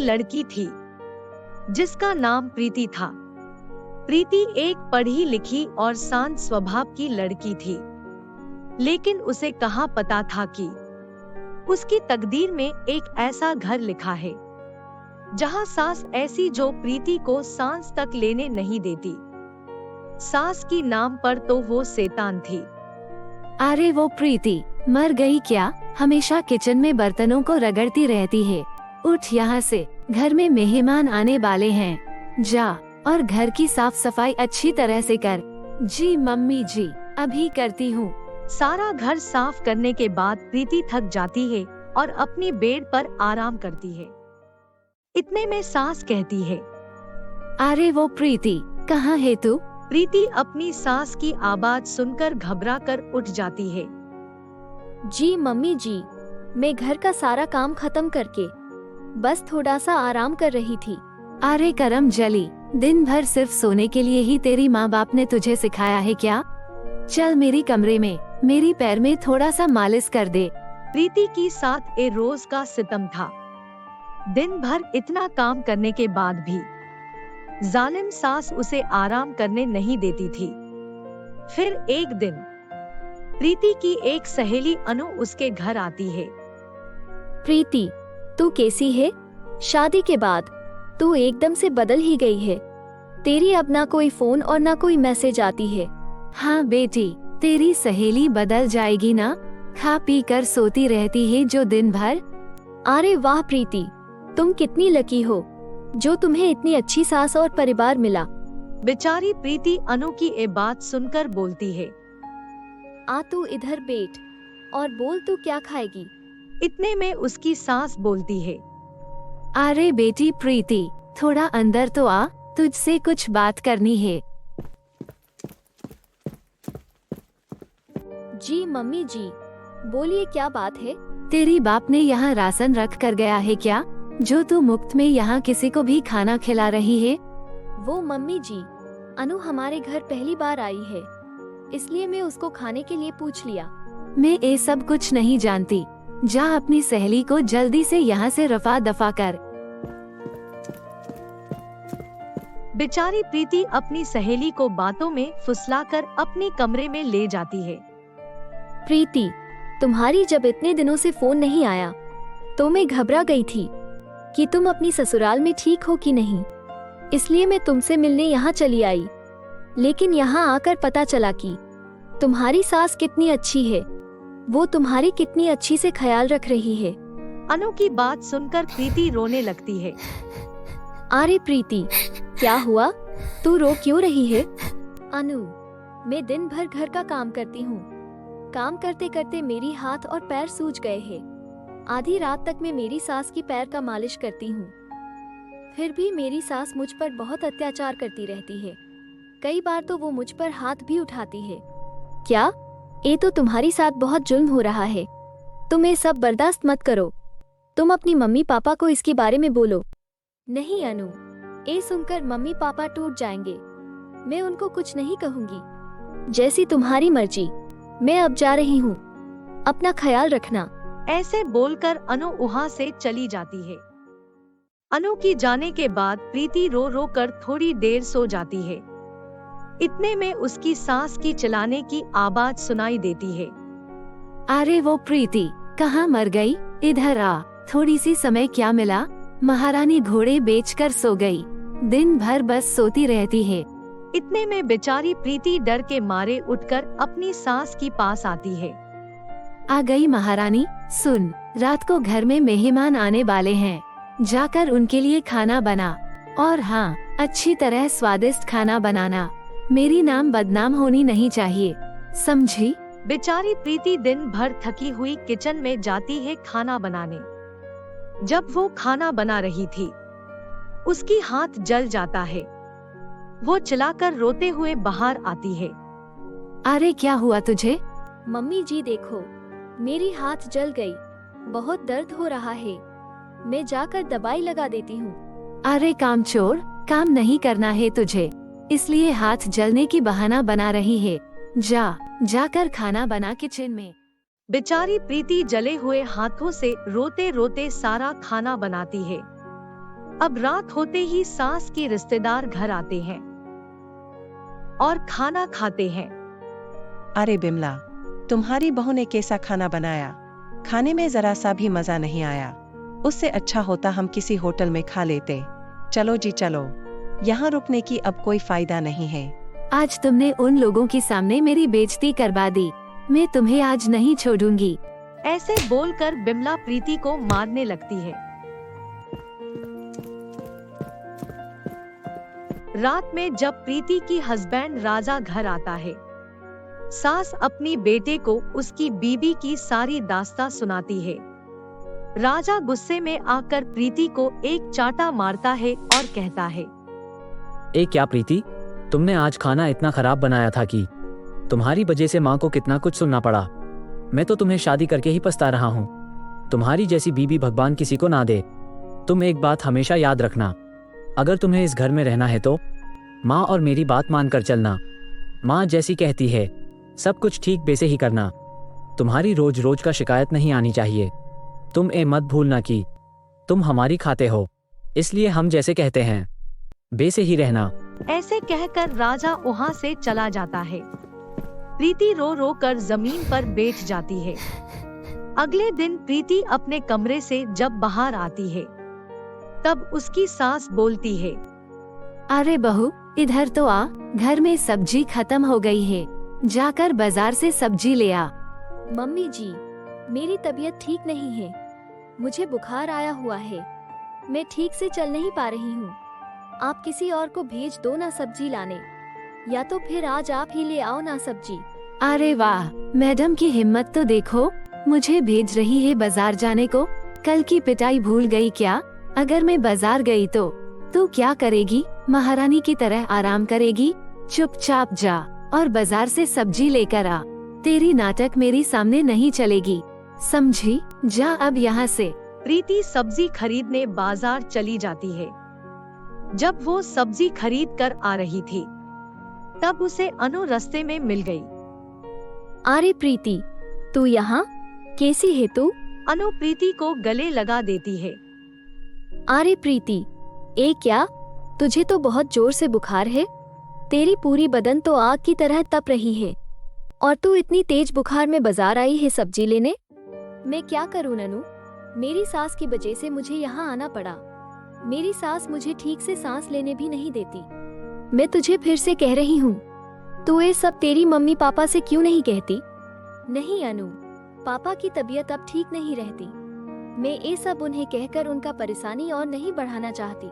लड़की थी जिसका नाम प्रीति था। प्रीति एक पढ़ी लिखी और शांत स्वभाव की लड़की थी, लेकिन उसे कहाँ पता था कि उसकी तकदीर में एक ऐसा घर लिखा है जहाँ सास ऐसी जो प्रीति को सांस तक लेने नहीं देती। सास की नाम पर तो वो शैतान थी। अरे वो प्रीति मर गई क्या? हमेशा किचन में बर्तनों को रगड़ती रहती है। उठ यहाँ से, घर में मेहमान आने वाले हैं। जा और घर की साफ सफाई अच्छी तरह से कर। जी मम्मी जी, अभी करती हूँ। सारा घर साफ करने के बाद प्रीति थक जाती है और अपनी बेड पर आराम करती है। इतने में सास कहती है, अरे वो प्रीति, कहाँ है तू? प्रीति अपनी सास की आवाज सुनकर घबरा कर उठ जाती है। जी मम्मी जी, मैं घर का सारा काम खत्म करके बस थोड़ा सा आराम कर रही थी। अरे करम जली, दिन भर सिर्फ सोने के लिए ही तेरी माँ बाप ने तुझे सिखाया है क्या? चल मेरी कमरे में, मेरी पैर में थोड़ा सा मालिश कर दे। प्रीति की साथ ए रोज का सितम था। दिन भर इतना काम करने के बाद भी जालिम सास उसे आराम करने नहीं देती थी। फिर एक दिन प्रीति की एक सहेली अनु उसके घर आती है। प्रीति, तू कैसी है? शादी के बाद तू एकदम से बदल ही गई है। तेरी अब ना कोई फोन और ना कोई मैसेज आती है। हाँ बेटी, तेरी सहेली बदल जाएगी ना? खा पी कर सोती रहती है जो दिन भर। अरे वाह प्रीति, तुम कितनी लकी हो जो तुम्हें इतनी अच्छी सास और परिवार मिला। बेचारी प्रीति अनु की ये बात सुनकर बोलती है, आ तू इधर बैठ और बोल तू क्या खाएगी। इतने में उसकी सास बोलती है, अरे बेटी प्रीति, थोड़ा अंदर तो आ, तुझसे कुछ बात करनी है। जी मम्मी जी, बोलिए क्या बात है। तेरी बाप ने यहाँ राशन रख कर गया है क्या, जो तू मुफ्त में यहाँ किसी को भी खाना खिला रही है? वो मम्मी जी, अनु हमारे घर पहली बार आई है, इसलिए मैं उसको खाने के लिए पूछ लिया। मैं ये सब कुछ नहीं जानती। जा अपनी सहेली को जल्दी से यहाँ से रफा दफा कर। बेचारी प्रीति अपनी सहेली को बातों में फुसलाकर अपने कमरे में ले जाती है। प्रीति, तुम्हारी जब इतने दिनों से फोन नहीं आया तो मैं घबरा गई थी कि तुम अपनी ससुराल में ठीक हो कि नहीं, इसलिए मैं तुमसे मिलने यहाँ चली आई। लेकिन यहाँ आकर पता चला कि तुम्हारी सास कितनी अच्छी है, वो तुम्हारी कितनी अच्छी से ख्याल रख रही है। अनु की बात सुनकर प्रीति रोने लगती है। अरे प्रीति, क्या हुआ? तू रो क्यों रही है? अनु, मैं दिन भर घर का काम करती हूँ। काम करते करते मेरी हाथ और पैर सूज गए हैं। आधी रात तक मैं मेरी सास की पैर का मालिश करती हूँ, फिर भी मेरी सास मुझ पर बहुत अत्याचार करती रहती है। कई बार तो वो मुझ पर हाथ भी उठाती है। क्या? ये तो तुम्हारी साथ बहुत जुल्म हो रहा है। तुम ये सब बर्दाश्त मत करो। तुम अपनी मम्मी पापा को इसके बारे में बोलो। नहीं अनु, ये सुनकर मम्मी पापा टूट जाएंगे। मैं उनको कुछ नहीं कहूँगी। जैसी तुम्हारी मर्जी। मैं अब जा रही हूँ, अपना ख्याल रखना। ऐसे बोलकर अनु वहाँ से चली जाती है। अनु की जाने के बाद प्रीति रो रो कर थोड़ी देर सो जाती है। इतने में उसकी सास की चिल्लाने की आवाज सुनाई देती है। अरे वो प्रीति, कहाँ मर गई? इधर आ, थोड़ी सी समय क्या मिला? महारानी घोड़े बेचकर सो गई, दिन भर बस सोती रहती है। इतने में बेचारी प्रीति डर के मारे उठकर अपनी सास की पास आती है। आ गई महारानी। सुन, रात को घर में मेहमान आने वाले हैं, जाकर उनके लिए खाना बना, और हाँ, अच्छी तरह स्वादिष्ट खाना बनाना। मेरी नाम बदनाम होनी नहीं चाहिए, समझी? बेचारी प्रीति दिन भर थकी हुई किचन में जाती है खाना बनाने। जब वो खाना बना रही थी, उसकी हाथ जल जाता है। वो चिल्लाकर रोते हुए बाहर आती है। अरे क्या हुआ तुझे? मम्मी जी देखो, मेरी हाथ जल गई, बहुत दर्द हो रहा है। मैं जाकर दवाई लगा देती हूँ। अरे कामचोर, काम नहीं करना है तुझे, इसलिए हाथ जलने की बहाना बना रही है। जाकर खाना बना किचन में। बेचारी प्रीति जले हुए हाथों से रोते रोते सारा खाना बनाती है। अब रात होते ही सास के रिश्तेदार घर आते हैं और खाना खाते हैं। अरे बिमला, तुम्हारी बहू ने कैसा खाना बनाया? खाने में जरा सा भी मजा नहीं आया। उससे अच्छा होता हम किसी होटल में खा लेते। चलो जी चलो, यहाँ रुकने की अब कोई फायदा नहीं है। आज तुमने उन लोगों के सामने मेरी बेइज्जती करवा दी। मैं तुम्हें आज नहीं छोड़ूंगी। ऐसे बोलकर बिमला प्रीति को मारने लगती है। रात में जब प्रीति की हस्बैंड राजा घर आता है, सास अपनी बेटे को उसकी बीबी की सारी दास्तां सुनाती है। राजा गुस्से में आकर प्रीति को एक चाटा मारता है और कहता है, ए क्या प्रीति, तुमने आज खाना इतना खराब बनाया था कि तुम्हारी वजह से माँ को कितना कुछ सुनना पड़ा। मैं तो तुम्हें शादी करके ही पछता रहा हूँ। तुम्हारी जैसी बीबी भगवान किसी को ना दे। तुम एक बात हमेशा याद रखना, अगर तुम्हें इस घर में रहना है तो माँ और मेरी बात मानकर चलना। माँ जैसी कहती है सब कुछ ठीक वैसे ही करना। तुम्हारी रोज रोज का शिकायत नहीं आनी चाहिए। तुम ये मत भूलना कि तुम हमारी खाते हो, इसलिए हम जैसे कहते हैं वैसे ही रहना। ऐसे कहकर राजा वहाँ से चला जाता है। प्रीति रो रो कर जमीन पर बैठ जाती है। अगले दिन प्रीति अपने कमरे से जब बाहर आती है, तब उसकी सास बोलती है, अरे बहू, इधर तो आ, घर में सब्जी खत्म हो गई है, जाकर बाजार से सब्जी ले आ। मम्मी जी, मेरी तबीयत ठीक नहीं है। मुझे बुखार आया हुआ है। मैं ठीक से चल नहीं पा रही हूँ। आप किसी और को भेज दो ना सब्जी लाने, या तो फिर आज आप ही ले आओ ना सब्जी। अरे वाह, मैडम की हिम्मत तो देखो, मुझे भेज रही है बाजार जाने को। कल की पिटाई भूल गई क्या? अगर मैं बाजार गई तो तू क्या करेगी? महारानी की तरह आराम करेगी? चुपचाप जा और बाजार से सब्जी लेकर आ। तेरी नाटक मेरी सामने नहीं चलेगी, समझी? जा अब यहाँ से। प्रीति सब्जी खरीदने बाजार चली जाती है। जब वो सब्जी खरीद कर आ रही थी, तब उसे अनु रास्ते में मिल गई। अरे प्रीति, तू यहाँ? कैसी है तू? अनु प्रीति को गले लगा देती है। अरे प्रीति, ए क्या, तुझे तो बहुत जोर से बुखार है। तेरी पूरी बदन तो आग की तरह तप रही है, और तू इतनी तेज बुखार में बाजार आई है सब्जी लेने। मैं क्या करूं ननू, मेरी सास की वजह से मुझे यहाँ आना पड़ा। मेरी सास मुझे ठीक से सांस लेने भी नहीं देती। मैं तुझे फिर से कह रही हूँ, तू ये सब तेरी मम्मी पापा से क्यों नहीं कहती? नहीं अनु, पापा की तबीयत अब ठीक नहीं रहती। मैं ये सब उन्हें कहकर उनका परेशानी और नहीं बढ़ाना चाहती।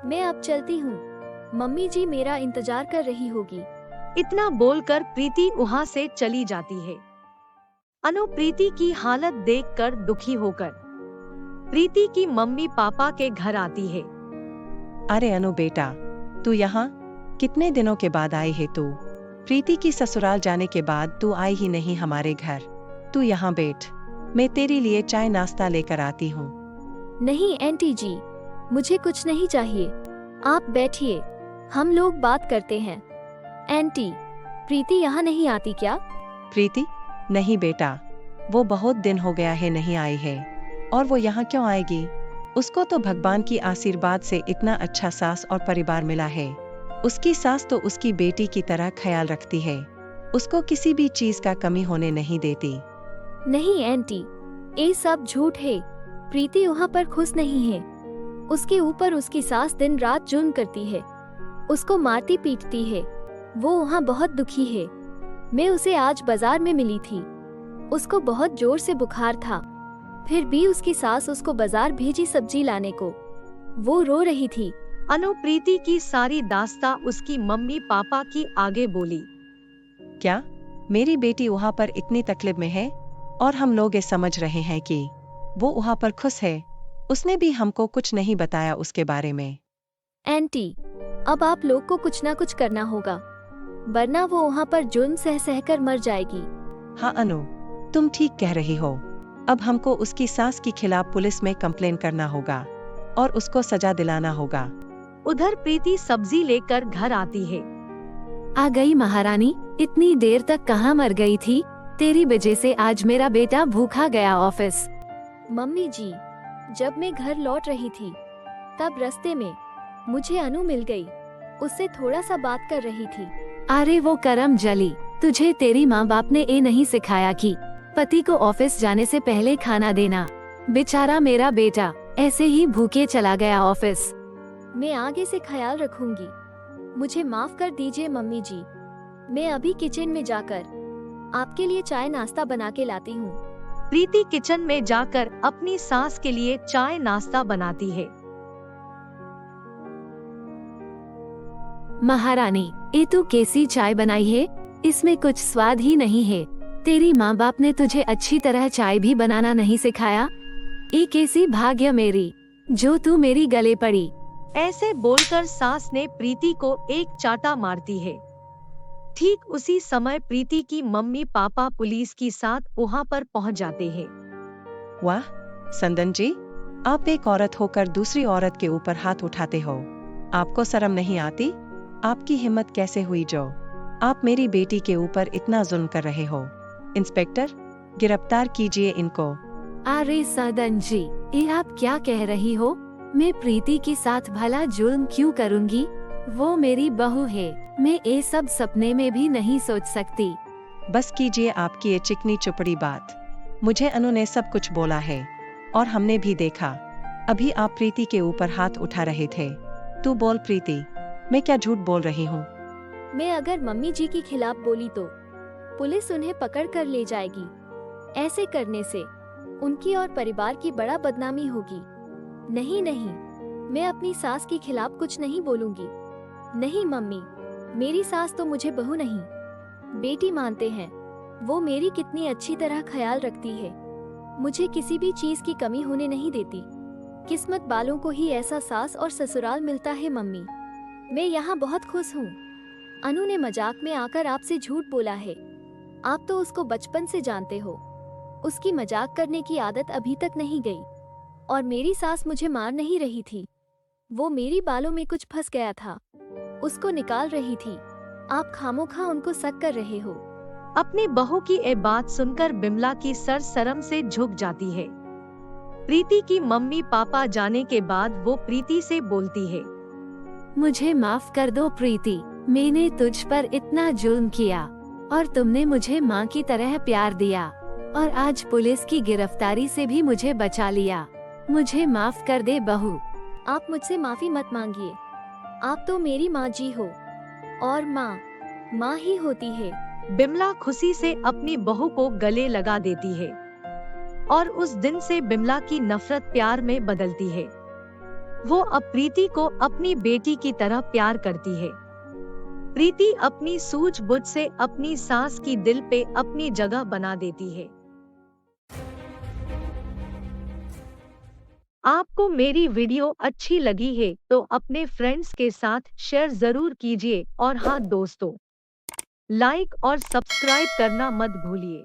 मैं अब चलती हूँ, मम्मी जी मेरा इंतजार कर रही होगी। इतना बोलकर प्रीति वहाँ से चली जाती है। अनु प्रीति की हालत देखकर दुखी होकर प्रीति की मम्मी पापा के घर आती है। अरे अनु बेटा, तू यहाँ कितने दिनों के बाद आई है तू? प्रीति की ससुराल जाने के बाद तू आई ही नहीं हमारे घर। तू यहाँ बैठ, मैं तेरे लिए चाय नाश्ता लेकर आती हूँ। नहीं आंटी जी, मुझे कुछ नहीं चाहिए। आप बैठिए, हम लोग बात करते हैं। आंटी, प्रीति यहाँ नहीं आती क्या? प्रीति? नहीं बेटा, वो बहुत दिन हो गया है नहीं आई है। और वो यहाँ क्यों आएगी? उसको तो भगवान की आशीर्वाद से इतना अच्छा सास और परिवार मिला है। उसकी सास तो उसकी बेटी की तरह ख्याल रखती है, उसको किसी भी चीज का कमी होने नहीं देती। नहीं आंटी, ये सब झूठ है। प्रीति वहाँ पर खुश नहीं है। उसके ऊपर उसकी सास दिन रात जुल्म करती है, उसको मारती पीटती है। वो वहाँ बहुत दुखी है। मैं उसे आज बाजार में मिली थी। उसको बहुत जोर से बुखार था, फिर भी उसकी सास उसको बाजार भेजी सब्जी लाने को। वो रो रही थी। अनु प्रीति की सारी दास्तां उसकी मम्मी पापा की आगे बोली। क्या मेरी बेटी वहाँ पर इतनी तकलीफ में है और हम लोग ये समझ रहे हैं कि वो वहाँ पर खुश है? उसने भी हमको कुछ नहीं बताया उसके बारे में। आंटी, अब आप लोग को कुछ ना कुछ करना होगा, वरना वो वहाँ पर जुल्म सह सह कर मर जाएगी। हाँ अनु, तुम ठीक कह रही हो। अब हमको उसकी सास के खिलाफ पुलिस में कंप्लेन करना होगा और उसको सजा दिलाना होगा। उधर प्रीति सब्जी लेकर घर आती है। आ गई महारानी, इतनी देर तक कहाँ मर गई थी? तेरी वजह से आज मेरा बेटा भूखा गया ऑफिस। मम्मी जी, जब मैं घर लौट रही थी, तब रास्ते में मुझे अनु मिल गई। उससे थोड़ा सा बात कर रही थी। अरे वो करम जली, तुझे तेरी माँ बाप ने ये नहीं सिखाया कि पति को ऑफिस जाने से पहले खाना देना। बेचारा मेरा बेटा ऐसे ही भूखे चला गया ऑफिस। मैं आगे से ख्याल रखूंगी। मुझे माफ कर दीजिए मम्मी जी। मैं अभी किचन में जाकर आपके लिए चाय नाश्ता बना के लाती हूँ। प्रीति किचन में जाकर अपनी सास के लिए चाय नाश्ता बनाती है। महारानी, ये तू कैसी चाय बनाई है? इसमें कुछ स्वाद ही नहीं है। तेरी माँ बाप ने तुझे अच्छी तरह चाय भी बनाना नहीं सिखाया। ये कैसी भाग्य मेरी जो तू मेरी गले पड़ी। ऐसे बोलकर सास ने प्रीति को एक चाटा मारती है। ठीक उसी समय प्रीति की मम्मी पापा पुलिस के साथ वहाँ पर पहुँच जाते हैं। वाह संदन जी, आप एक औरत होकर दूसरी औरत के ऊपर हाथ उठाते हो। आपको शर्म नहीं आती? आपकी हिम्मत कैसे हुई जो आप मेरी बेटी के ऊपर इतना जुल्म कर रहे हो? इंस्पेक्टर, गिरफ्तार कीजिए इनको। अरे सदन जी, ये आप क्या कह रही हो? मैं प्रीति के साथ भला जुल्म क्यों करूंगी? वो मेरी बहू है। मैं ये सब सपने में भी नहीं सोच सकती। बस कीजिए आपकी ये चिकनी चुपड़ी बात। मुझे अनु ने सब कुछ बोला है और हमने भी देखा। अभी आप प्रीति के ऊपर हाथ उठा रहे थे। तू बोल प्रीति, मैं क्या झूठ बोल रही हूँ? मैं अगर मम्मी जी के खिलाफ बोली तो पुलिस उन्हें पकड़ कर ले जाएगी। ऐसे करने से उनकी और परिवार की बड़ा बदनामी होगी। नहीं नहीं, मैं अपनी सास के खिलाफ कुछ नहीं बोलूंगी। नहीं मम्मी, मेरी सास तो मुझे बहू नहीं बेटी मानते हैं। वो मेरी कितनी अच्छी तरह ख्याल रखती है। मुझे किसी भी चीज की कमी होने नहीं देती। किस्मत वालों को ही ऐसा सास और ससुराल मिलता है मम्मी। मैं यहाँ बहुत खुश हूँ। अनु ने मजाक में आकर आपसे झूठ बोला है। आप तो उसको बचपन से जानते हो। उसकी मजाक करने की आदत अभी तक नहीं गई। और मेरी सास मुझे मार नहीं रही थी। वो मेरी बालों में कुछ फंस गया था, उसको निकाल रही थी। आप खामोखा उनको शक कर रहे हो। अपनी बहू की ये बात सुनकर बिमला की सर शर्म से झुक जाती है। प्रीति की मम्मी पापा जाने के बाद वो प्रीति से बोलती है, मुझे माफ कर दो प्रीति। मैंने तुझ पर इतना जुल्म किया और तुमने मुझे माँ की तरह प्यार दिया और आज पुलिस की गिरफ्तारी से भी मुझे बचा लिया। मुझे माफ कर दे बहू। आप मुझसे माफी मत मांगिए। आप तो मेरी माँ जी हो और माँ ही होती है। बिमला खुशी से अपनी बहू को गले लगा देती है और उस दिन से बिमला की नफरत प्यार में बदलती है। वो अब प्रीति को अपनी बेटी की तरह प्यार करती है। प्रीति अपनी सूझबूझ से अपनी सास की दिल पे अपनी जगह बना देती है। आपको मेरी वीडियो अच्छी लगी है तो अपने फ्रेंड्स के साथ शेयर जरूर कीजिए और हाँ दोस्तों, लाइक और सब्सक्राइब करना मत भूलिए।